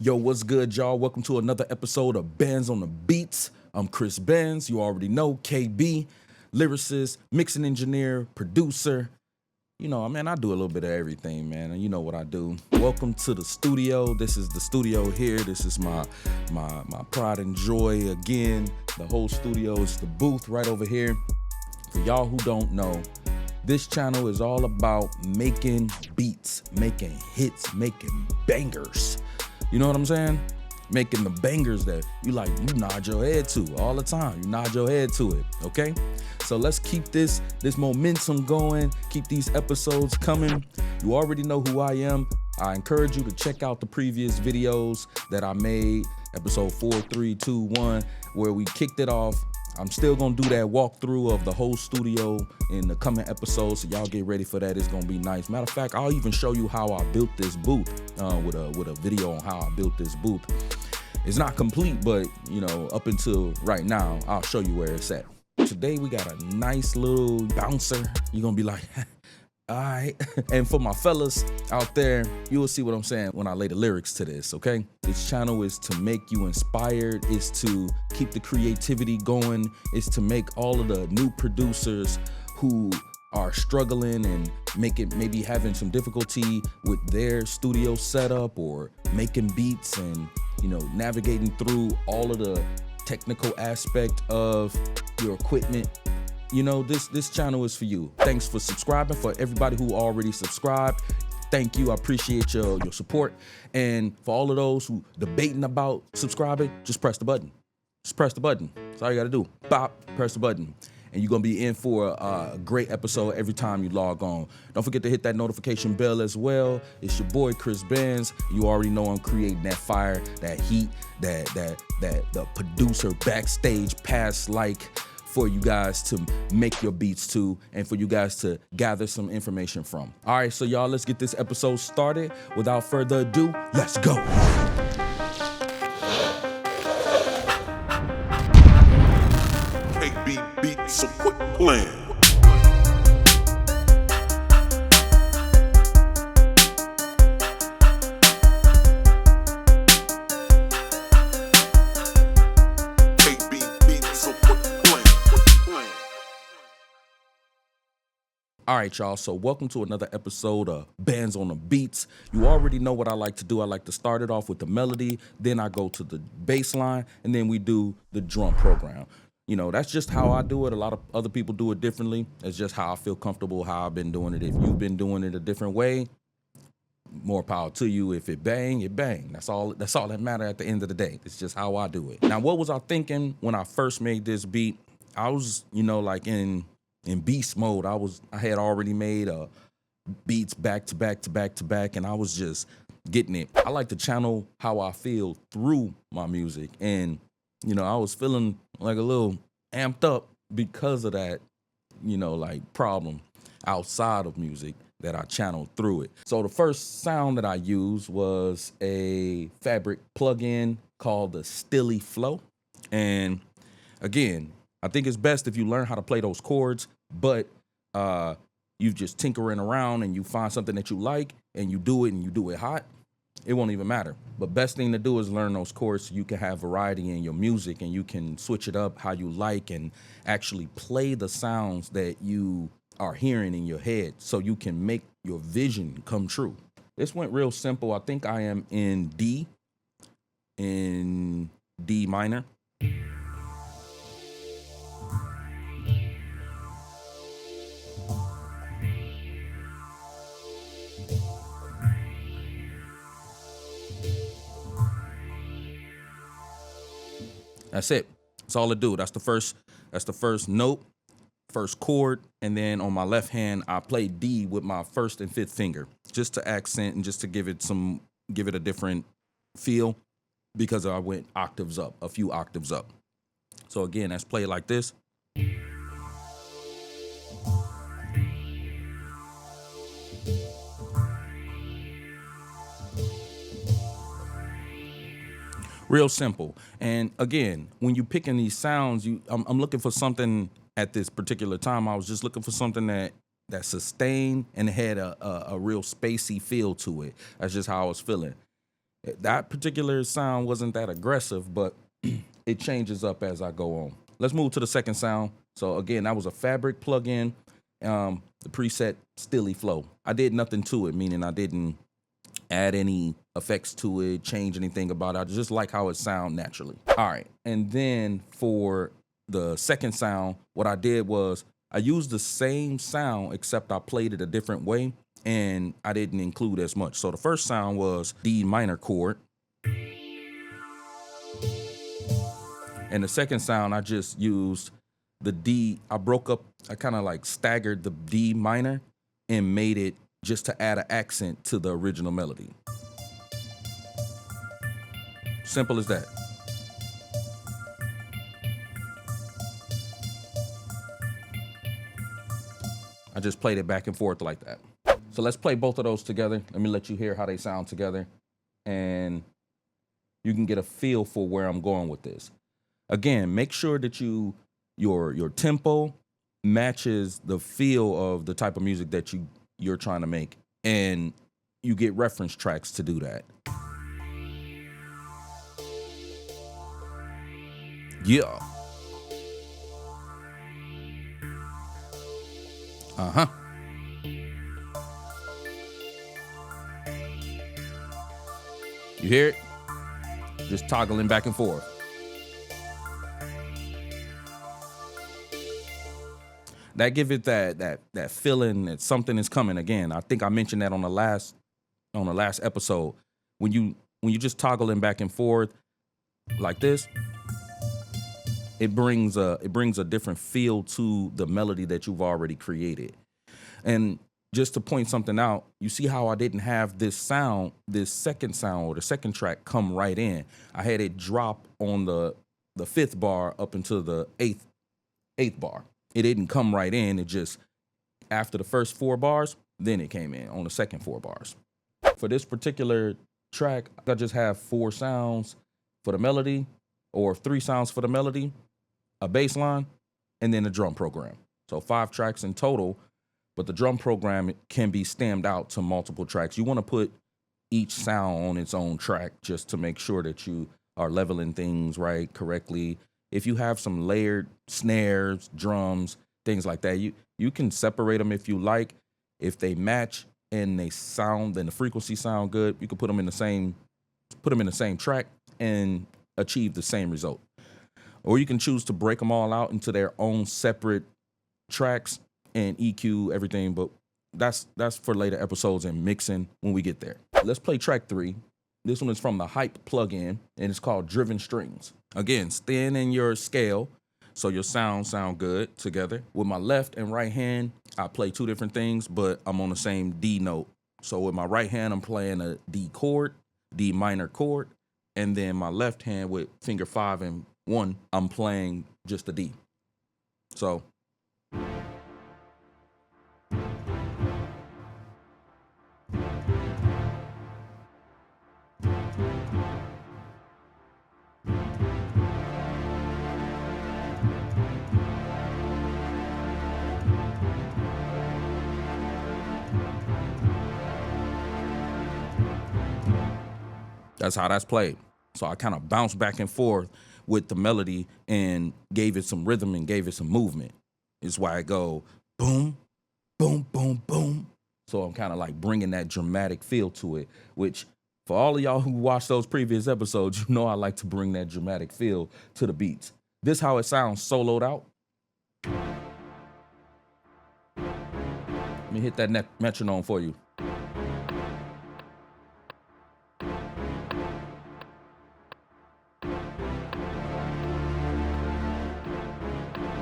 Yo, what's good, y'all? Welcome to another episode of Banz on the Beats. I'm Kriz Banz. You already know, KB, lyricist, mixing engineer, producer. You know, man, I do a little bit of everything, man, and you know what I do. Welcome to the studio. This is the studio here. This is my pride and joy again. The whole studio is the booth right over here. For y'all who don't know, this channel is all about making beats, making hits, making bangers. You know what I'm saying? Making the bangers that you nod your head to all the time. You nod your head to it, okay? So let's keep this momentum going. Keep these episodes coming. You already know who I am. I encourage you to check out the previous videos that I made, episode 4, 3, 2, 1, where we kicked it off. I'm still gonna do that walkthrough of the whole studio in the coming episodes, so y'all get ready for that. It's gonna be nice. Matter of fact, I'll even show you how I built this booth with a video on how I built this booth. It's not complete, but you know, up until right now, I'll show you where it's at. Today we got a nice little bouncer. You're gonna be like, all right. And for my fellas out there, you will see what I'm saying when I lay the lyrics to this, okay? This channel is to make you inspired, is to keep the creativity going, is to make all of the new producers who are struggling and maybe having some difficulty with their studio setup or making beats and, you know, navigating through all of the technical aspect of your equipment. You know, this channel is for you. Thanks for subscribing. For everybody who already subscribed, thank you. I appreciate your support. And for all of those who debating about subscribing, just press the button. Just press the button. That's all you gotta do. Bop, press the button. And you're gonna be in for a great episode every time you log on. Don't forget to hit that notification bell as well. It's your boy Kriz Banz. You already know I'm creating that fire, that heat, that the producer backstage pass like for you guys to make your beats to and for you guys to gather some information from. All right, so y'all, let's get this episode started. Without further ado, let's go. KB beat, so quit playing. All right, y'all, so welcome to another episode of Banz on the Beats. You already know what I like to do. I like to start it off with the melody, then I go to the bass line, and then we do the drum program. You know, that's just how I do it. A lot of other people do it differently. It's just how I feel comfortable, how I've been doing it. If you've been doing it a different way, more power to you. If it bang, it bang. That's all that matters at the end of the day. It's just how I do it. Now, what was I thinking when I first made this beat? I was, you know, like in beast mode. I had already made beats back to back to back to back, and I was just getting it. I like to channel how I feel through my music, and you know, I was feeling like a little amped up because of that, you know, like problem outside of music that I channeled through it. So the first sound that I used was a Fabric plugin called the Stilly Flow, and again, I think it's best if you learn how to play those chords, but you just tinkering around and you find something that you like and you do it hot, it won't even matter. But best thing to do is learn those chords so you can have variety in your music and you can switch it up how you like and actually play the sounds that you are hearing in your head so you can make your vision come true. This went real simple. I think I am in D minor. That's it. That's all it do. That's the first note, first chord, and then on my left hand I play D with my first and fifth finger, just to accent and just to give it a different feel, because I went octaves up, a few octaves up. So again, let's play it like this. Real simple. And again, when you're picking these sounds, I'm looking for something at this particular time. I was just looking for something that sustained and had a real spacey feel to it. That's just how I was feeling. That particular sound wasn't that aggressive, but it changes up as I go on. Let's move to the second sound. So again, that was a Fabric plugin, the preset Stilly Flow. I did nothing to it, meaning I didn't add any effects to it, change anything about it. I just like how it sound naturally. All right, and then for the second sound, what I did was I used the same sound, except I played it a different way, and I didn't include as much. So the first sound was D minor chord. And the second sound, I just used the D. I kind of like staggered the D minor and made it just to add an accent to the original melody. Simple as that. I just played it back and forth like that. So let's play both of those together. Let me let you hear how they sound together, and you can get a feel for where I'm going with this. Again, make sure that your tempo matches the feel of the type of music that you're trying to make, and you get reference tracks to do that. Yeah. Uh-huh. You hear it? Just toggling back and forth. That give it that feeling that something is coming again. I think I mentioned that on the last episode. When you just toggling back and forth like this, it brings a different feel to the melody that you've already created. And just to point something out, you see how I didn't have this second sound or the second track come right in. I had it drop on the fifth bar up into the eighth bar. It didn't come right in. It just, after the first 4 bars, then it came in on the second 4 bars. For this particular track, I just have 4 sounds for the melody, or 3 sounds for the melody, a bass line, and then a drum program. So 5 tracks in total, but the drum program can be stemmed out to multiple tracks. You want to put each sound on its own track just to make sure that you are leveling things right, correctly. If you have some layered snares, drums, things like that, you can separate them if you like. If they match and they sound and the frequency sound good, you can put them in the same track and achieve the same result. Or you can choose to break them all out into their own separate tracks and EQ everything, but that's for later episodes and mixing when we get there. Let's play track 3. This one is from the Hype plugin, and it's called Driven Strings. Again, staying in your scale so your sound good together. With my left and right hand, I play 2 different things, but I'm on the same D note. So with my right hand, I'm playing a D chord, D minor chord, and then my left hand with finger 5 and 1, I'm playing just a D. So that's how that's played. So I kind of bounced back and forth with the melody and gave it some rhythm and gave it some movement. It's why I go boom, boom, boom, boom. So I'm kind of like bringing that dramatic feel to it, which for all of y'all who watched those previous episodes, you know I like to bring that dramatic feel to the beats. This how it sounds soloed out. Let me hit that metronome for you.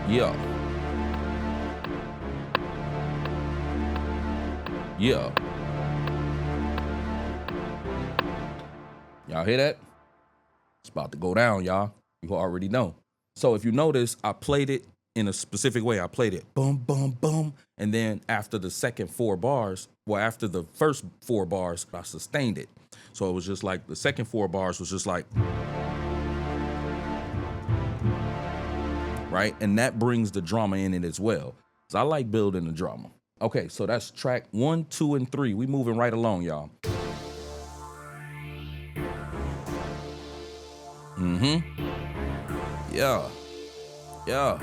Yeah. Yeah. Y'all hear that? It's about to go down, y'all. You already know. So if you notice, I played it in a specific way. I played it boom, boom, boom. And then after the second 4 bars, after the first 4 bars, I sustained it. So it was just like the second 4 bars was just like, right? And that brings the drama in it as well. So I like building the drama. Okay, so that's track 1, 2, and 3. We moving right along, y'all. Yeah. Yeah.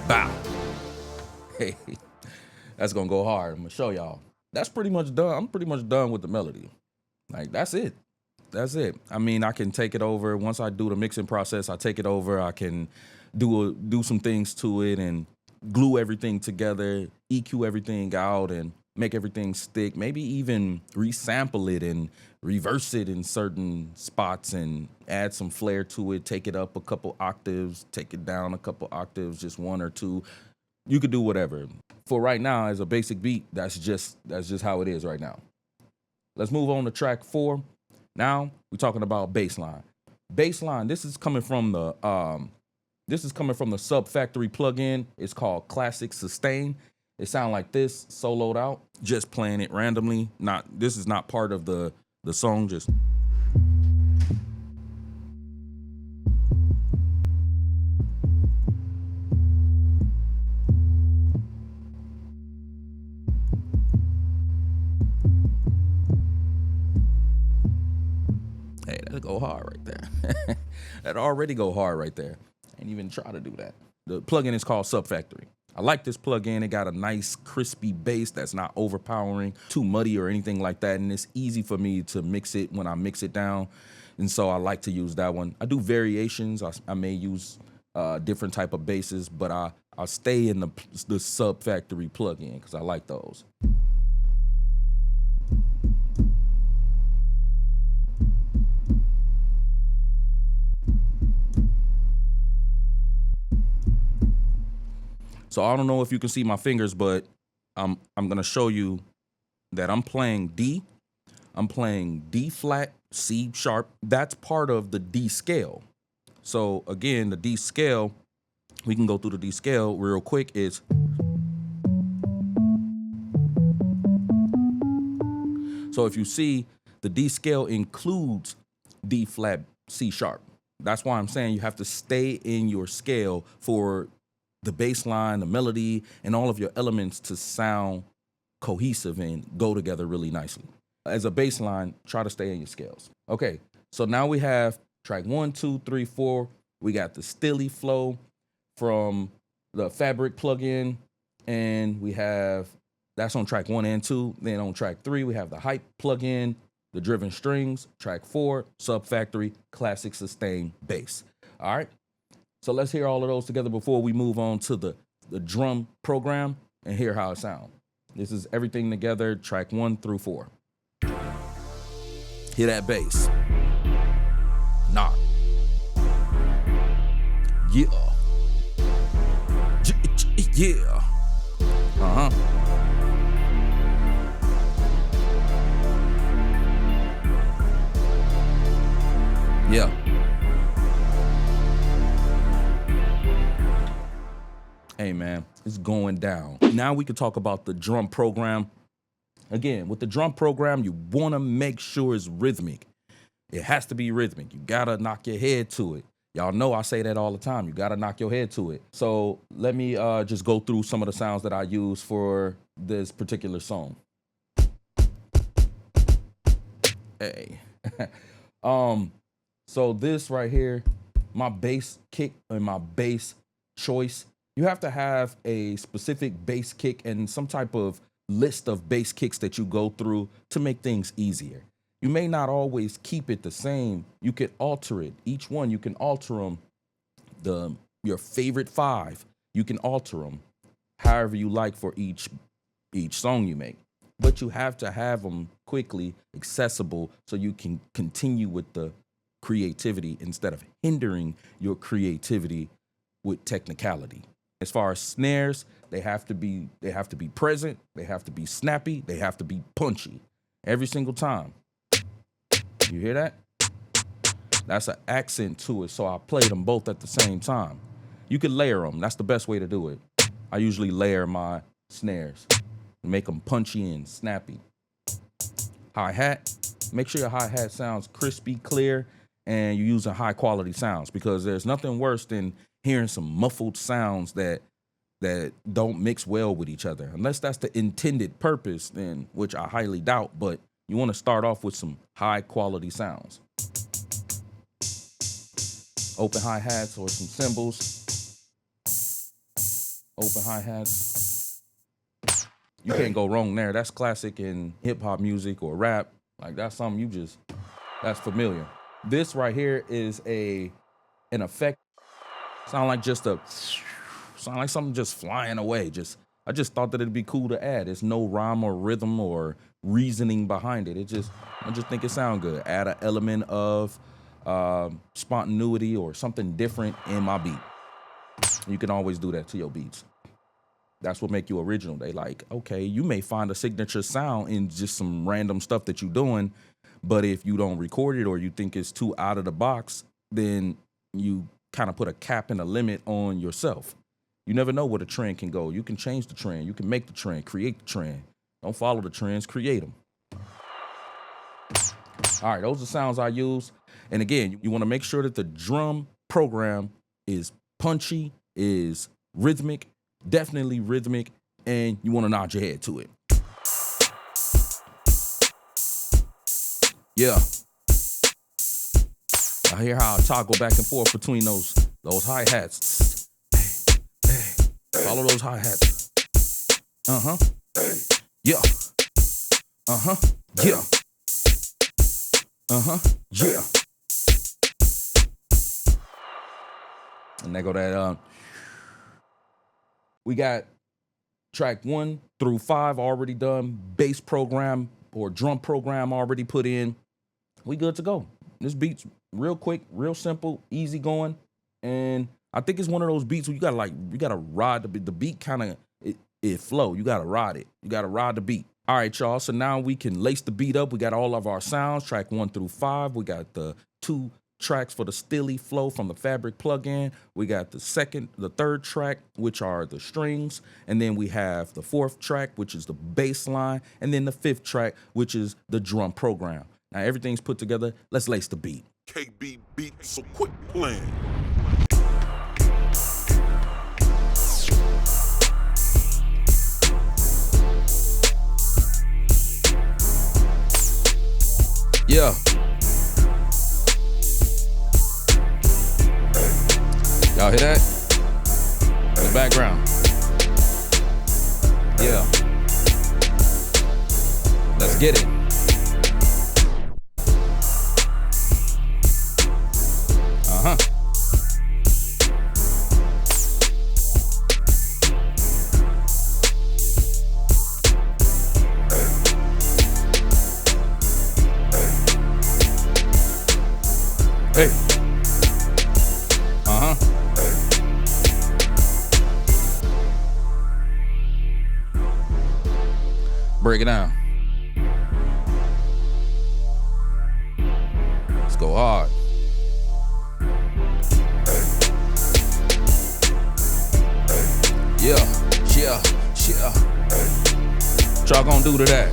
Bow. Hey, that's gonna go hard. I'm gonna show y'all. That's pretty much done. I'm pretty much done with the melody. Like, that's it. That's it. I mean, I can take it over. Once I do the mixing process, I take it over. I can do some things to it and glue everything together, EQ everything out, and make everything stick. Maybe even resample it and reverse it in certain spots and add some flair to it. Take it up a couple octaves, take it down a couple octaves, just one or two. You could do whatever. For right now, as a basic beat, that's just how it is right now. Let's move on to track 4. Now we're talking about bass line. Bass line. This is coming from the Sub Factory plugin. It's called Classic Sustain. It sounds like this, soloed out. Just playing it randomly. This is not part of the song. Just. Hey, that'll go hard right there. That already go hard right there. Ain't even try to do that. The plugin is called Sub Factory. I like this plugin. It got a nice crispy bass that's not overpowering, too muddy or anything like that. And it's easy for me to mix it when I mix it down. And so I like to use that one. I do variations. I may use different type of basses, but I stay in the Sub Factory plugin because I like those. So I don't know if you can see my fingers, but I'm gonna show you that I'm playing D. I'm playing D flat, C sharp. That's part of the D scale. So again, the D scale, we can go through the D scale real quick. It's so if you see, the D scale includes D flat, C sharp. That's why I'm saying you have to stay in your scale for the bass line, the melody, and all of your elements to sound cohesive and go together really nicely. As a bass line, try to stay in your scales. Okay, so now we have track 1, 2, 3, 4. We got the Stilly Flow from the Fabric plugin, and that's on track 1 and 2. Then on track 3, we have the Hype plugin, the Driven Strings. Track 4, Sub Factory, Classic Sustain Bass. All right. So let's hear all of those together before we move on to the drum program and hear how it sounds. This is everything together, track 1 through 4. Hear that bass. Knock. Yeah. Yeah. Uh-huh. Yeah. Hey man, it's going down. Now we can talk about the drum program. Again, with the drum program, you want to make sure it's rhythmic. It has to be rhythmic. You got to knock your head to it. Y'all know I say that all the time. You got to knock your head to it. So let me just go through some of the sounds that I use for this particular song. Hey. So this right here, my bass kick and my bass choice, you have to have a specific bass kick and some type of list of bass kicks that you go through to make things easier. You may not always keep it the same. You can alter it. Each one, you can alter them. Your favorite 5, you can alter them however you like for each song you make. But you have to have them quickly accessible so you can continue with the creativity instead of hindering your creativity with technicality. As far as snares, they have to be present, they have to be snappy, they have to be punchy every single time. You hear that? That's an accent to it, so I play them both at the same time. You can layer them. That's the best way to do it. I usually layer my snares and make them punchy and snappy. Hi-hat. Make sure your hi-hat sounds crispy, clear, and you're using high quality sounds, because there's nothing worse than hearing some muffled sounds that don't mix well with each other, unless that's the intended purpose, then, which I highly doubt. But you want to start off with some high quality sounds. Open hi-hats or some cymbals. Open hi-hats. You can't go wrong there. That's classic in hip hop music or rap. Like, that's something that's familiar. This right here is an effect. Sound like something just flying away. I just thought that it'd be cool to add. There's no rhyme or rhythm or reasoning behind it. I just think it sound good. Add an element of spontaneity or something different in my beat. You can always do that to your beats. That's what make you original. They like, okay, you may find a signature sound in just some random stuff that you're doing, but if you don't record it or you think it's too out of the box, then you kind of put a cap and a limit on yourself. You never know where the trend can go. You can change the trend. You can make the trend, create the trend. Don't follow the trends, create them. All right, those are sounds I use. And again, you want to make sure that the drum program is punchy, is rhythmic, definitely rhythmic, and you want to nod your head to it. Yeah. I hear how I toggle back and forth between those hi-hats. Follow those hi-hats. Uh-huh. Yeah. Uh-huh. Yeah. Uh-huh. Yeah. And there go that we got track 1 through 5 already done, bass program or drum program already put in. We good to go. This beat's real quick, real simple, easy going. And I think it's one of those beats where you gotta ride the beat. The beat kind of it flow. You gotta ride it. You gotta ride the beat. All right, y'all. So now we can lace the beat up. We got all of our sounds, track 1 through 5. We got the 2 tracks for the stilly flow from the Fabric plugin. We got the third track, which are the strings, and then we have the 4th track, which is the bass line, and then the 5th track, which is the drum program. Now everything's put together. Let's lace the beat. KB beat, so quit playing. Yeah. Y'all hear that? In the background. Yeah. Let's get it. Uh-huh. Hey. Uh-huh. Break it down. Let's go hard. Yeah. What y'all gonna do to that?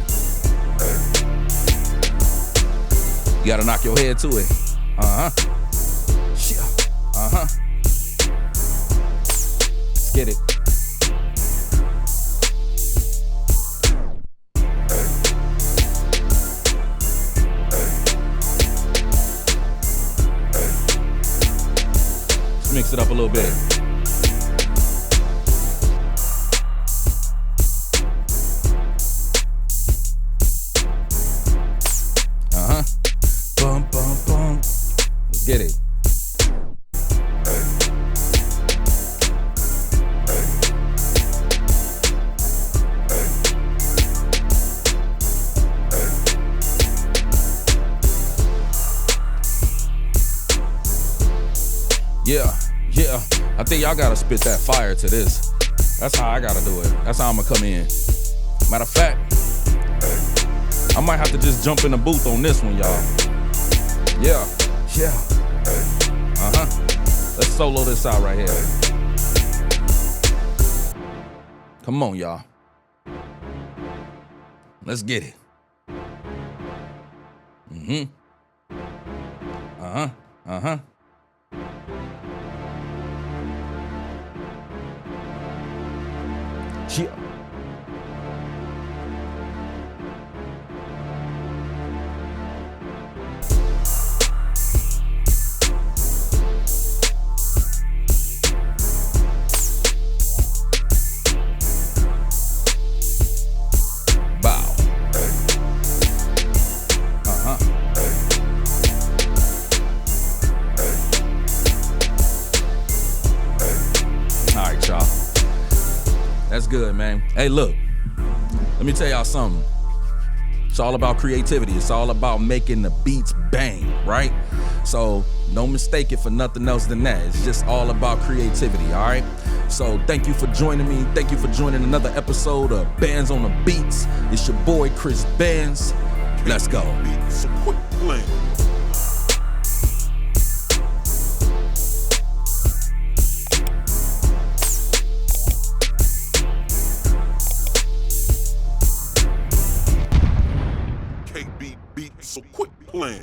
You gotta knock your head to it. Uh-huh. Uh-huh. Let's get it. Let's mix it up a little bit. Uh-huh. Bum, bum, bum. Let's get it. Yeah. I think y'all gotta spit that fire to this. That's how I gotta do it. That's how I'm gonna come in. Matter of fact, I might have to just jump in the booth on this one, y'all. Yeah. Uh-huh. Let's solo this out right here. Come on, y'all. Let's get it. Uh-huh. Uh-huh. Yeah. Bow. Uh-huh. All right, y'all. That's good, man. Hey, look. Let me tell y'all something. It's all about creativity. It's all about making the beats bang, right? So don't mistake it for nothing else than that. It's just all about creativity, all right? So thank you for joining me. Thank you for joining another episode of Banz on the Beats. It's your boy, Kriz Banz. Let's go. Beat, so quit playing. KB beat, so quit playing.